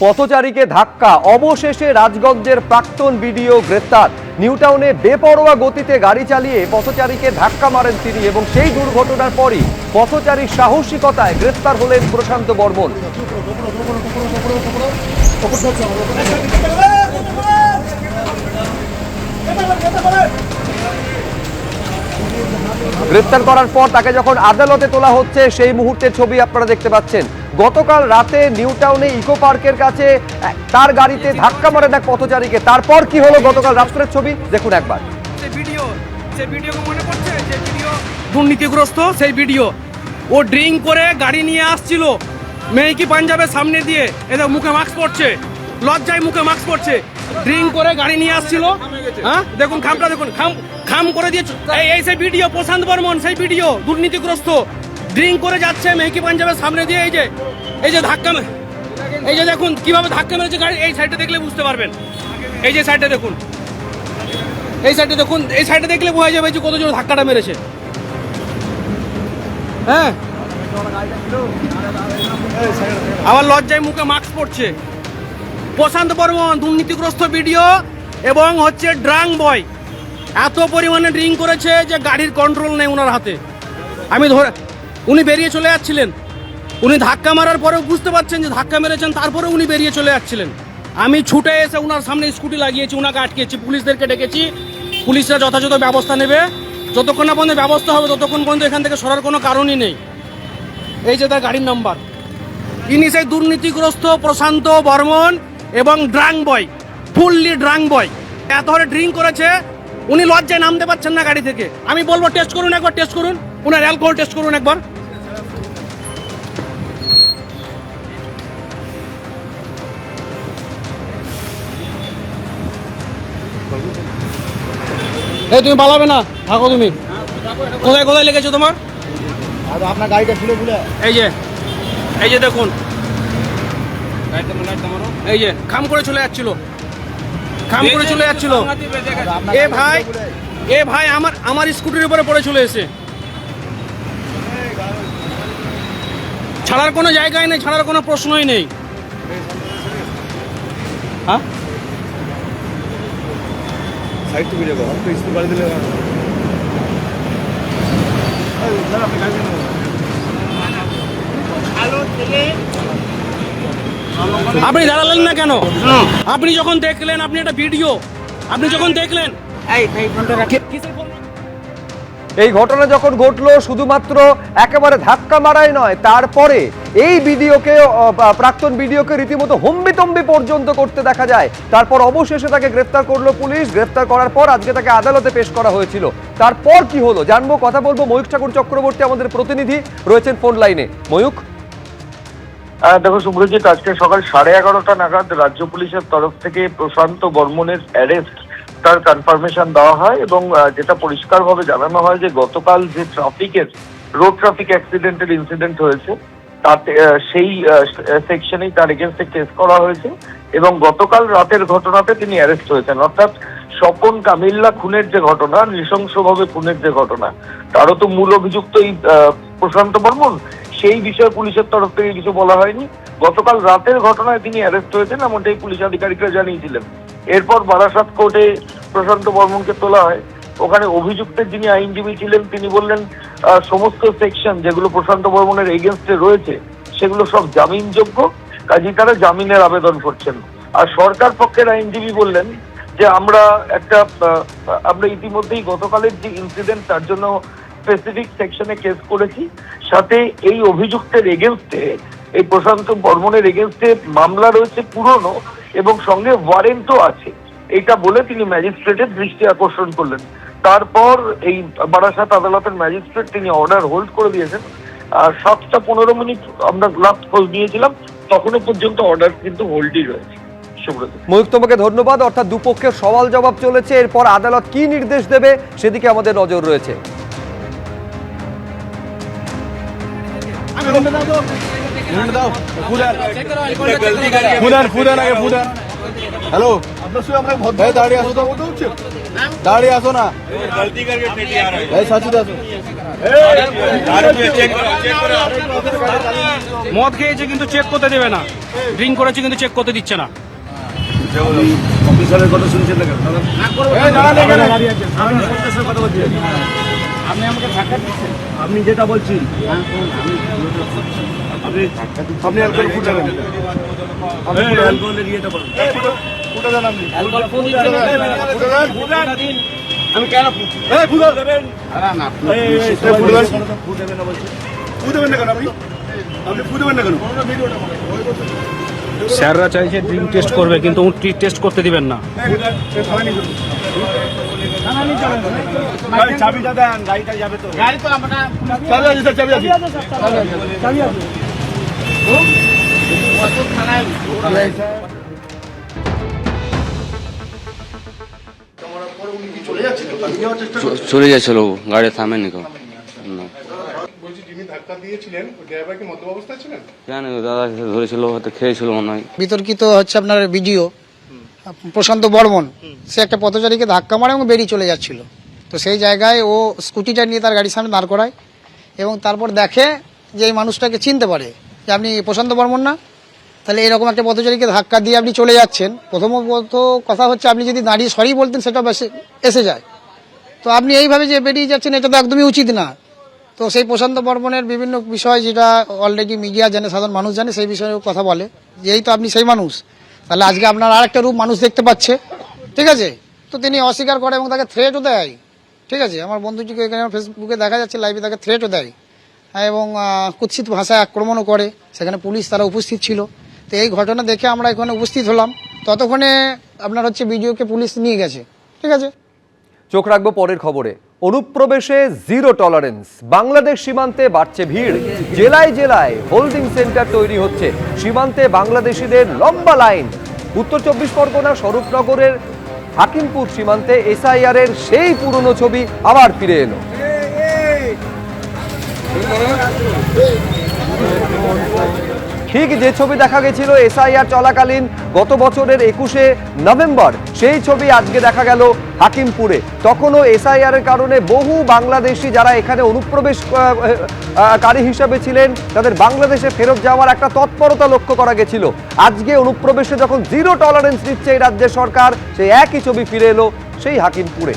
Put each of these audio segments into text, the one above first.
পথচারীকে ধাক্কা, অবশেষে রাজগঞ্জের প্রাক্তন বিডিও গ্রেফতার। নিউটাউনে বেপরোয়া গতিতে গাড়ি চালিয়ে পথচারীকে ধাক্কা মারেন তিনি এবং সেই দুর্ঘটনার পরই পথচারীর সাহসিকতায় গ্রেফতার হলেন প্রশান্ত বর্মন। গ্রেফতার করার পর তাকে যখন আদালতে তোলা হচ্ছে সেই মুহূর্তের ছবি আপনারা দেখতে পাচ্ছেন। গতকাল রাতে নিউটাউনে ইকো পার্কের কাছে তার গাড়িতে ধাক্কা মারেন এক পথচারীকে। তারপর কি হলো গতকাল রাত্রের ছবি দেখুন একবার। দুর্নীতিগ্রস্ত সেই ভিডিও, ও ড্রিঙ্ক করে গাড়ি নিয়ে আসছিল মেহকি পাঞ্জাবের সামনে দিয়ে, এদের মুখে মাস্ক পড়ছে, লজ্জায় মুখে মাস্ক পড়ছে, ড্রিঙ্ক করে গাড়ি নিয়ে আসছিল। হ্যাঁ দেখুন খামটা দেখুন, খাম করে দিয়ে এই সেই ভিডিও, প্রশান্ত বর্মন সেই ভিডিও, দুর্নীতিগ্রস্ত ড্রিঙ্ক করে যাচ্ছে মেহকি পাঞ্জাবের সামনে দিয়ে। এই যে ধাক্কা, এই যে দেখুন কিভাবে ধাক্কা মেরেছে গাড়ি। এই সাইডটা দেখলে বুঝতে পারবেন, এই যে সাইডটা দেখুন, এই সাইডে দেখুন, এই সাইডে দেখলে বোঝা যাবে যে কত জোর ধাক্কাটা মেরেছে। হ্যাঁ আবার লজ্জায় মুখে মাস্ক পড়ছে। প্রশান্ত বর্মন দুর্নীতিগ্রস্ত ভিডিও এবং হচ্ছে ড্রাঙ্ক বয়, এত পরিমাণে ড্রিঙ্ক করেছে যে গাড়ির কন্ট্রোল নেই ওনার হাতে। আমি ধরে উনি বেরিয়ে চলে যাচ্ছিলেন, উনি ধাক্কা মারার পরেও বুঝতে পারছেন যে ধাক্কা মেরেছেন, তারপরে উনি বেরিয়ে চলে যাচ্ছিলেন। আমি ছুটে এসে ওনার সামনে স্কুটি লাগিয়েছি, ওনাকে আটকেছি, পুলিশদেরকে ডেকেছি, পুলিশরা যথাযথ ব্যবস্থা নেবে। যতক্ষণ না পর্যন্ত ব্যবস্থা হবে ততক্ষণ পর্যন্ত এখান থেকে সরার কোনো কারণই নেই। এই যে তার গাড়ির নাম্বার, ইনি সেই দুর্নীতিগ্রস্ত প্রশান্ত বর্মন এবং ড্রাঙ্ক বয়, ফুললি ড্রাঙ্ক বয়। এত হরে ড্রিঙ্ক করেছে, উনি লজ্জায় নামতে পারছেন না গাড়ি থেকে। আমি বলবো টেস্ট করুন একবার, টেস্ট করুন, ওনার অ্যালকোহল টেস্ট করুন একবার। এই তুমি পালাবে না, থাকো তুমি। কোথায় কোথায় লেগেছো তোমার? আপনার গাড়িটা খুলে খুলে এই যে দেখুন, এই যে খাম করে চলে যাচ্ছিল, খাম করে চলে যাচ্ছিল। এ ভাই আমার স্কুটির উপরে পড়ে চলে এসে, ছাড়ার কোনো জায়গায় নেই, ছাড়ার কোনো প্রশ্নই নেই। হ্যাঁ সাইড টু ভিডিও করো, তো স্কুল বাড়ি দিলে আপনি দাঁড়ালেন না কেন? আপনি যখন দেখলেন, আপনি একটা ভিডিও, আপনি যখন দেখলেন এই ঘটনা যখন ঘটলো শুধুমাত্র একেবারে ধাক্কা মারাই নয়, তারপরে এই ভিডিওকে প্রাক্তন ভিডিওকে রীতিমতো হম্বিতম্বি পর্যন্ত করতে দেখা যায়। তারপর অবশেষে তাকে গ্রেফতার করলো পুলিশ। গ্রেফতার করার পর আজকে তাকে আদালতে পেশ করা হয়েছিল। তারপর কি হলো জানবো, কথা বলবো। ময়ূক ঠাকুর চক্রবর্তী আমাদের প্রতিনিধি রয়েছেন ফোন লাইনে। ময়ূক, দেখো শুভ্রজিৎ, আজকে সকাল 11:30 নাগাদ রাজ্য পুলিশের তরফ থেকে প্রশান্ত বর্মনের অ্যারেস্ট তার কনফার্মেশন দেওয়া হয় এবং যেটা পরিষ্কারভাবে জানানো হয় যে গতকাল যে রোড ট্রাফিক অ্যাক্সিডেন্টের ইনসিডেন্ট হয়েছে তাতে সেই সেকশনেই তার এগেনস্টে কেস করা হয়েছে এবং গতকাল রাতের ঘটনাতে তিনি অ্যারেস্ট হয়েছেন। অর্থাৎ স্বপন কামিল্লা খুনের যে ঘটনা, নৃশংসভাবে খুনের যে ঘটনা, তারও তো মূল অভিযুক্ত এই প্রশান্ত বর্মন। সেই বিষয়ে পুলিশের তরফ থেকে কিছু বলা হয়নি। গতকাল রাতের ঘটনায় তিনি অ্যারেস্ট হয়েছেন এমনটাই পুলিশ আধিকারিকরা জানিয়েছিলেন। এরপর বারাসাত কোর্টে প্রশান্ত বর্মনকে তোলা হয়। ওখানে অভিযুক্তের যিনি আইনজীবী ছিলেন তিনি বললেন সমস্ত সেকশন যেগুলো প্রশান্ত বর্মনের এগেনস্টে রয়েছে সেগুলো সব জামিনযোগ্য, কাজেই তারা জামিনের আবেদন করছেন। আর সরকার পক্ষের আইনজীবী বললেন যে আমরা ইতিমধ্যেই গতকালের যে ইনসিডেন্ট তার জন্য স্পেসিফিক সেকশনে কেস করেছি, সাথে এই অভিযুক্তের এগেনস্টে, এই প্রশান্ত বর্মনের এগেনস্টে মামলা রয়েছে পুরনো এবং সঙ্গে ওয়ারেন্টও আছে। এইটা বলে তিনি ম্যাজিস্ট্রেটের দৃষ্টি আকর্ষণ করলেন। তারপর এই বারাসাত আদালতের ম্যাজিস্ট্রেট তিনি অর্ডার হোল্ড করে দিয়েছেন। 7:15 আমরা লাস্ট খোঁজ নিয়েছিলাম, তখনো পর্যন্ত অর্ডার কিন্তু হোল্ডই রয়েছে। ময়ূক, তোমাকে ধন্যবাদ। অর্থাৎ দুপক্ষের সওয়াল জবাব চলেছে, এরপর আদালত কি নির্দেশ দেবে সেদিকে আমাদের নজর রয়েছে। হ্যালো, দাঁড়িয়ে আসো, তো দাঁড়িয়ে আসো না, সাচি আসো। মদ খেয়েছে কিন্তু চেক করতে দেবে না, ড্রিঙ্ক করেছে কিন্তু চেক করতে দিচ্ছে না। অফিসারের কথা শুনছেন না কেন? আপনি আমাকে ধাক্কা দিচ্ছেন, আপনি যেটা বলছেন আপনি অ্যালকোহল ফুটাবেন, আপনি অ্যালকোহলের ইয়েটা বলুন, ফুটা দেন আপনি আমি কেন ফুটা দেবেন ফুটাবেন না কেন আপনি ফুটাবেন না কেন? স্যাররা চাইছে ড্রিঙ্ক টেস্ট করবে কিন্তু উনি টেস্ট করতে দিবেন না। চাবিটা দেন, গাড়িটা যাবে তো। গাড়ি তো আমরা চাবি আছে স্যার, চাবি আছে, চাবি আছে। চলে যাচ্ছিল, গাড়ি থামেনি কেউ। বলছি যিনি ধাক্কা দিয়েছিলেন ড্রাইভার কি মদ্যপ অবস্থায় ছিলেন? জানি দাদা ধরেছিল, হয়তো খেয়েছিল মনে হয়। বিতর্কিত হচ্ছে আপনার ভিডিও, প্রশান্ত বর্মন সে একটা পথচারীকে ধাক্কা মারে এবং বেরিয়ে চলে যাচ্ছিল। তো সেই জায়গায় ও স্কুটিটা নিয়ে তার গাড়ির সামনে দাঁড় করায় এবং তারপর দেখে যে এই মানুষটাকে চিনতে পারে যে আপনি প্রশান্ত বর্মন না, তাহলে এরকম একটা পথচারীকে ধাক্কা দিয়ে আপনি চলে যাচ্ছেন। প্রথমত কথা হচ্ছে আপনি যদি দাঁড়িয়ে সরি বলতেন সেটা এসে যায়, তো আপনি এইভাবে যে বেরিয়ে যাচ্ছেন এটা তো একদমই উচিত না। তো সেই প্রশান্ত বর্মনের বিভিন্ন বিষয় যেটা অলরেডি মিডিয়া জানে, সাধারণ মানুষ জানে, সেই বিষয়ে কথা বলে যে এই তো আপনি সেই মানুষ, তাহলে আজকে আপনার আর একটা রূপ মানুষ দেখতে পাচ্ছে, ঠিক আছে। তো তিনি অস্বীকার করে এবং তাকে থ্রেটও দেয়, ঠিক আছে। আমার বন্ধুটিকে এখানে ফেসবুকে দেখা যাচ্ছে লাইভে, তাকে থ্রেটও দেয় এবং কুৎসিত ভাষায় আক্রমণও করে। সেখানে পুলিশ তারা উপস্থিত ছিল। তো এই ঘটনা দেখে আমরা এখানে উপস্থিত হলাম, ততক্ষণে আপনার হচ্ছে ভিডিওকে পুলিশ নিয়ে গেছে, ঠিক আছে। চোখ রাখবো পরের খবরে। অনুপ্রবেশে জিরো টলারেন্স, বাংলাদেশ সীমান্তে বাড়ছে ভিড়, জেলায় জেলায় হোল্ডিং সেন্টার তৈরি হচ্ছে, সীমান্তে বাংলাদেশিদের লম্বা লাইন। উত্তর 24 পরগনা স্বরূপনগরের হাকিমপুর সীমান্তে এসআইআর এর সেই পুরনো ছবি আবার ফিরে এলো। ঠিক যে ছবি দেখা গেছিল এসআইআর চলাকালীন গত বছরের 21শে নভেম্বর, সেই ছবি আজকে দেখা গেল হাকিমপুরে। তখনও এসআইআর এর কারণে বহু বাংলাদেশি যারা এখানে অনুপ্রবেশকারী হিসাবে ছিলেন তাদের বাংলাদেশে ফেরত যাওয়ার একটা তৎপরতা লক্ষ্য করা গেছিল। আজকে অনুপ্রবেশে যখন জিরো টলারেন্স দিচ্ছে এই রাজ্যের সরকার, সেই একই ছবি ফিরে এলো সেই হাকিমপুরে।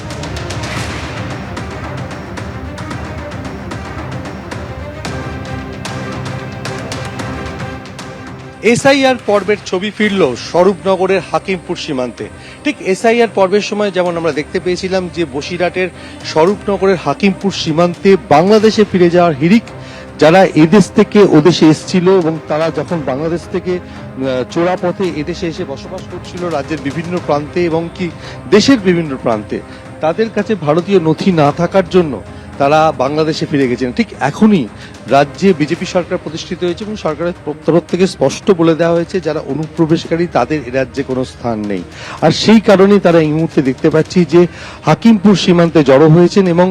এসআইআর পর্বের ছবি ফিরল স্বরূপনগরের হাকিমপুর সীমান্তে। ঠিক এসআইআর পর্বের সময় যেমন আমরা দেখতে পেয়েছিলাম যে বসিরহাটের স্বরূপনগরের হাকিমপুর সীমান্তে বাংলাদেশে ফিরে যাওয়ার হিড়িক, যারা এদেশ থেকে ওদেশে এসেছিল এবং তারা যখন বাংলাদেশ থেকে চোরা পথে এদেশে এসে বসবাস করছিল রাজ্যের বিভিন্ন প্রান্তে এবং কি দেশের বিভিন্ন প্রান্তে, তাদের কাছে ভারতীয় নথি না থাকার জন্য তারা বাংলাদেশে ফিরে গেছেন। ঠিক এখনই রাজ্যে বিজেপি সরকার প্রতিষ্ঠিত হয়েছে এবং সরকারের তরফ থেকে স্পষ্ট বলে দেওয়া হয়েছে যারা অনুপ্রবেশকারী তাদের এ রাজ্যে কোনো স্থান নেই। আর সেই কারণেই তারা এই মুহূর্তে দেখতে পাচ্ছি যে হাকিমপুর সীমান্তে জড়ো হয়েছেন এবং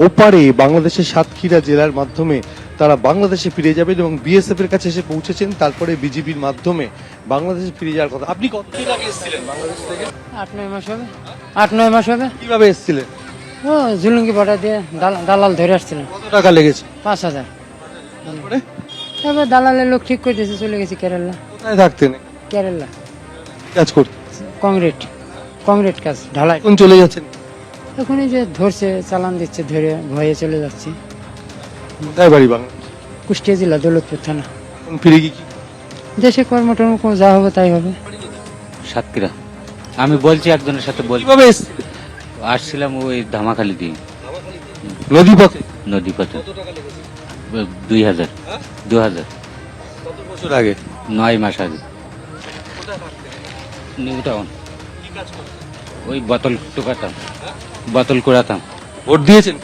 ওপারে বাংলাদেশের সাতক্ষীরা জেলার মাধ্যমে তারা বাংলাদেশে ফিরে যাবেন এবং বিএসএফ এর কাছে এসে পৌঁছেছেন, তারপরে বিজিবির মাধ্যমে বাংলাদেশে ফিরে যাওয়ার কথা। আপনি কতদিন আগে এসেছিলেন বাংলাদেশ থেকে? 8-9 মাস হবে। 8-9 মাস হবে। কিভাবে এসেছিলেন? ও ঝুলুঙ্গি পাটা দিয়ে দালাল ধরে আসছিলেন। কত টাকা লেগেছে? 5000। এবার দালালের লোক ঠিক করে দিয়েছে, চলে গেছি কেরালা। কোথায় থাকতেন? কেরালা কাজ করতেন? কংক্রিট কাজ, ঢালাই। কোন চলে যাচ্ছেন? এখনই যে ধরছে, চালান দিচ্ছে, ধরে ভয়ে চলে যাচ্ছি। কোথায় বাড়ি? বাংলা কুষ্টিয়া জেলা, দৌলতপুর থানা। কোন ফিরে কি দেশে কর্মটর্ম যা হবে তাই হবে। সাতক্ষীরা। আমি বলছি একজনের সাথে বলছি, কিভাবে এসেছিলেন? আসছিলাম ওই ধামাখালি দিয়ে, নদী পথে? নদী পথে। 2000। কত বছর আগে? 9 মাস আগে। New town. ওই বোতল টুকাতাম, বোতল কুড়াতাম। ভোট দিয়েছেন?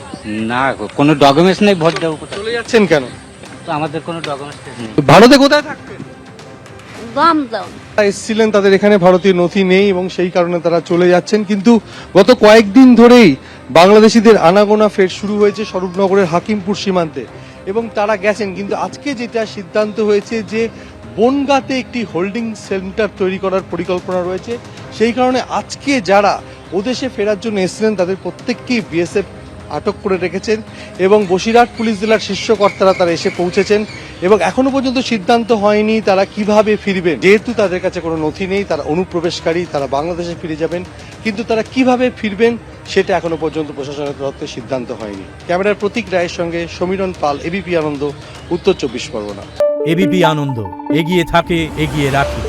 না, কোনো ডকুমেন্টস নেই, ভোট দেবো কোথায়? চলে যাচ্ছেন কেন? তো আমাদের কোনো ডকুমেন্টস নেই। ভারতে কোথায় থাকতেন? দমদম। এসেছিলেন, তাদের এখানে ভারতীয় নথি নেই এবং সেই কারণে তারা চলে যাচ্ছেন। কিন্তু গত কয়েকদিন ধরেই বাংলাদেশিদের আনাগোনা ফের শুরু হয়েছে স্বরূপনগরের হাকিমপুর সীমান্তে এবং তারা গেছেন। কিন্তু আজকে যেটা সিদ্ধান্ত হয়েছে যে বনগাঁতে একটি হোল্ডিং সেন্টার তৈরি করার পরিকল্পনা রয়েছে, সেই কারণে আজকে যারা ওদেশে ফেরার জন্য এসেছিলেন তাদের প্রত্যেককেই বিএসএফ আটক করে রেখেছেন এবং বসিরহাট পুলিশ জেলার শীর্ষ কর্তারা তারা এসে পৌঁছেছেন এবং এখনো পর্যন্ত সিদ্ধান্ত হয়নি তারা কিভাবে ফিরবেন। যেহেতু তাদের কাছে কোনো নথি নেই, তারা অনুপ্রবেশকারী, তারা বাংলাদেশে ফিরে যাবেন, কিন্তু তারা কিভাবে ফিরবেন সেটা এখনো পর্যন্ত প্রশাসনের তরফ থেকে সিদ্ধান্ত হয়নি। ক্যামেরার প্রতীক রায়ের সঙ্গে সমীরণ পাল, এবিপি আনন্দ, উত্তর 24 পরগনা। এবিপি আনন্দ, এগিয়ে থাকে, এগিয়ে রাখে।